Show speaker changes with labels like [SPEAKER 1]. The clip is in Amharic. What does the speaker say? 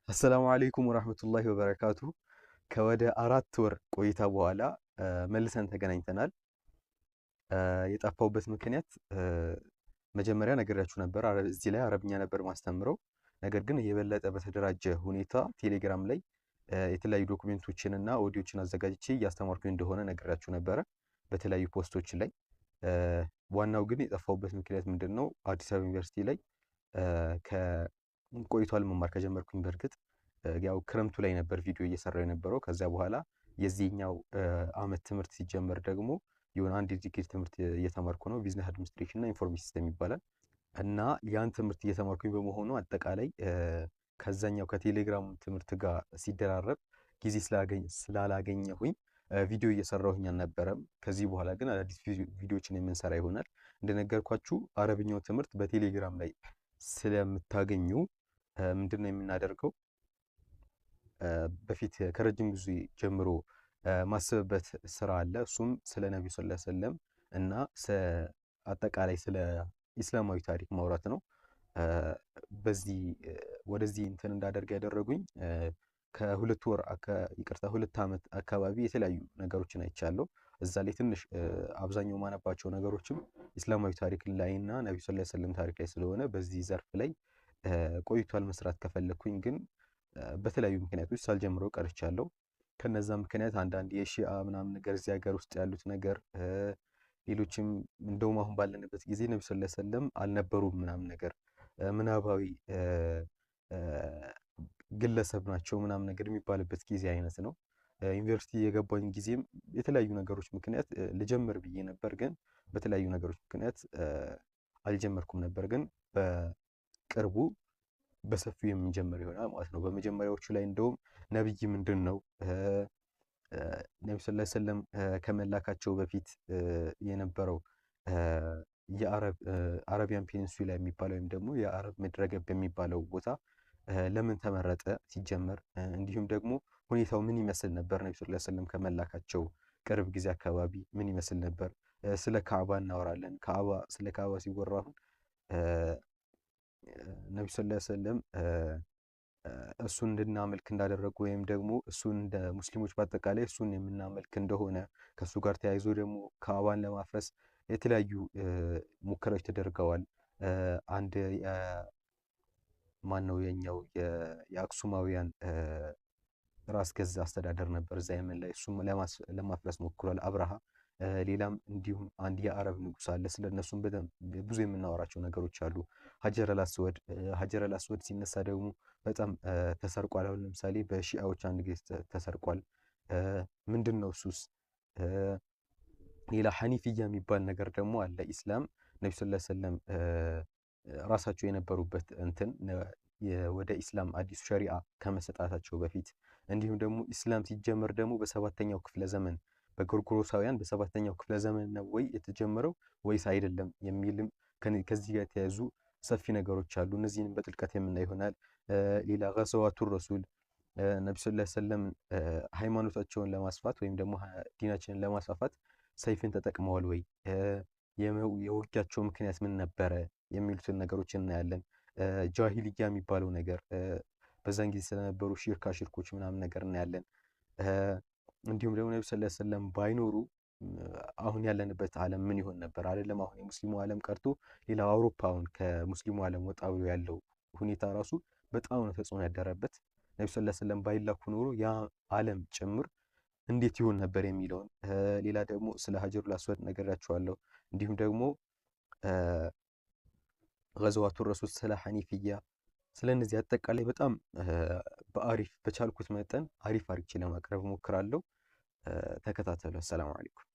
[SPEAKER 1] አሰላሙ አለይኩም ወራህመቱላሂ ወበረካቱ። ከወደ 4 ወር ቆይታ በኋላ መልሰን ተገናኝተናል። የጠፋሁበት ምክንያት መጀመሪያ ነግሬያችሁ ነበር። እዚህ ላይ አረብኛ ነበር ማስተምረው። ነገር ግን የበለጠ በተደራጀ ሁኔታ ቴሌግራም ላይ የተለያዩ ዶክሜንቶችን እና ኦዲዮችን አዘጋጅቼ እያስተማርኩኝ እንደሆነ ነግሬያችሁ ነበረ በተለያዩ ፖስቶች ላይ። ዋናው ግን የጠፋሁበት ምክንያት ምንድን ነው? አዲስ አበባ ዩኒቨርሲቲ ላይ ቆይቷል መማር ከጀመርኩኝ። በእርግጥ ያው ክረምቱ ላይ ነበር ቪዲዮ እየሰራው የነበረው። ከዛ በኋላ የዚህኛው አመት ትምህርት ሲጀመር ደግሞ የሆነ አንድ ዲግሪ ትምህርት እየተማርኩ ነው። ቢዝነስ አድሚኒስትሬሽን እና ኢንፎርሜሽን ሲስተም ይባላል። እና ያን ትምህርት እየተማርኩኝ በመሆኑ አጠቃላይ ከዛኛው ከቴሌግራም ትምህርት ጋር ሲደራረብ ጊዜ ስላላገኘሁኝ ቪዲዮ እየሰራሁኝ አልነበረም። ከዚህ በኋላ ግን አዳዲስ ቪዲዮዎችን የምንሰራ ይሆናል። እንደነገርኳችሁ አረብኛው ትምህርት በቴሌግራም ላይ ስለምታገኙ ምንድነው የምናደርገው? በፊት ከረጅም ጊዜ ጀምሮ ማሰብበት ስራ አለ። እሱም ስለ ነብዩ ሰለላሁ ዐለይሂ ወሰለም እና አጠቃላይ ስለ ኢስላማዊ ታሪክ ማውራት ነው። በዚህ ወደዚህ እንትን እንዳደርግ ያደረጉኝ ሁለት ዓመት አካባቢ የተለያዩ ነገሮችን አይቻለሁ። እዛ ላይ ትንሽ አብዛኛው ማነባቸው ነገሮችም ኢስላማዊ ታሪክ ላይ እና ነብዩ ሰለላሁ ዐለይሂ ወሰለም ታሪክ ላይ ስለሆነ በዚህ ዘርፍ ላይ ቆይቷል መስራት ከፈለኩኝ፣ ግን በተለያዩ ምክንያቶች ሳልጀምረው ቀርቻለሁ። ከነዛ ምክንያት አንዳንድ የሺአ ምናምን ነገር እዚህ ሀገር ውስጥ ያሉት ነገር፣ ሌሎችም እንደውም አሁን ባለንበት ጊዜ ነብዩ ሰለላሁ ዐለይሂ ወሰለም አልነበሩም ምናምን ነገር ምናባዊ ግለሰብ ናቸው ምናምን ነገር የሚባልበት ጊዜ አይነት ነው። ዩኒቨርሲቲ የገባኝ ጊዜም የተለያዩ ነገሮች ምክንያት ልጀምር ብዬ ነበር፣ ግን በተለያዩ ነገሮች ምክንያት አልጀመርኩም ነበር። ግን በቅርቡ በሰፊው የምንጀምር ይሆናል ማለት ነው። በመጀመሪያዎቹ ላይ እንደውም ነብይ ምንድን ነው፣ ነብዩ ሰለላሁ ዐለይሂ ወሰለም ከመላካቸው በፊት የነበረው አረቢያን ፔኒንሱላ የሚባለው ወይም ደግሞ የአረብ ምድረገብ የሚባለው ቦታ ለምን ተመረጠ ሲጀመር፣ እንዲሁም ደግሞ ሁኔታው ምን ይመስል ነበር፣ ነብዩ ሰለላሁ ዐለይሂ ወሰለም ከመላካቸው ቅርብ ጊዜ አካባቢ ምን ይመስል ነበር። ስለ ካዕባ እናወራለን። ስለ ካዕባ ሲወራ አሁን ነብዩ ሰለላሁ ዐለይሂ ወሰለም እሱን እንድናመልክ እንዳደረጉ ወይም ደግሞ እሱን እንደ ሙስሊሞች በአጠቃላይ እሱን የምናመልክ እንደሆነ፣ ከእሱ ጋር ተያይዞ ደግሞ ካዕባን ለማፍረስ የተለያዩ ሙከራዎች ተደርገዋል። አንድ ማን ነው የኛው የአክሱማውያን ራስ ገዝ አስተዳደር ነበር እዛ የመን ላይ፣ እሱም ለማፍረስ ሞክሯል አብርሃ። ሌላም እንዲሁም አንድ የአረብ ንጉስ አለ። ስለነሱም ብዙ የምናወራቸው ነገሮች አሉ። ሀጀር አልአስወድ ሲነሳ ደግሞ በጣም ተሰርቋል። አሁን ለምሳሌ በሺአዎች አንድ ጊዜ ተሰርቋል። ምንድን ነው እሱስ? ሌላ ሐኒፍያ የሚባል ነገር ደግሞ አለ። ኢስላም ነብዩ ሰለላሁ ዐለይሂ ወሰለም ራሳቸው የነበሩበት እንትን ወደ ኢስላም አዲሱ ሸሪዓ ከመሰጣታቸው በፊት፣ እንዲሁም ደግሞ ኢስላም ሲጀመር ደግሞ በሰባተኛው ክፍለ ዘመን በጎርጎሮሳውያን በሰባተኛው ክፍለ ዘመን ነው ወይ የተጀመረው ወይስ አይደለም የሚልም ከዚህ ጋር የተያዙ ሰፊ ነገሮች አሉ። እነዚህንም በጥልቀት የምናይ ይሆናል። ሌላ ገዘዋቱ ረሱል ነብዩ ሰለላሁ ዐለይሂ ወሰለም ሃይማኖታቸውን ለማስፋት ወይም ደግሞ ዲናችንን ለማስፋፋት ሰይፍን ተጠቅመዋል ወይ፣ የውጊያቸው ምክንያት ምን ነበረ የሚሉትን ነገሮች እናያለን። ጃሂልያ የሚባለው ነገር በዛን ጊዜ ስለነበሩ ሽርኮች ምናምን ነገር እናያለን። እንዲሁም ደግሞ ነብዩ ሰለላሁ ዐለይሂ ወሰለም ባይኖሩ አሁን ያለንበት ዓለም ምን ይሆን ነበር? አይደለም አሁን የሙስሊሙ ዓለም ቀርቶ ሌላው አውሮፓውን ከሙስሊሙ ዓለም ወጣ ብሎ ያለው ሁኔታ ራሱ በጣም ነው ተጽዕኖ ያደረበት። ነብዩ ሰለላሁ ዐለይሂ ወሰለም ባይላኩ ኖሮ ያ ዓለም ጭምር እንዴት ይሆን ነበር የሚለውን፣ ሌላ ደግሞ ስለ ሀጀሩል አስወድ ነገራችኋለሁ። እንዲሁም ደግሞ ገዘዋቱ ረሱል፣ ስለ ሐኒፍያ፣ ስለ እነዚህ አጠቃላይ በጣም በቻልኩት መጠን አሪፍ አድርጌ ለማቅረብ እሞክራለሁ። ተከታተሉ። አሰላሙ አለይኩም።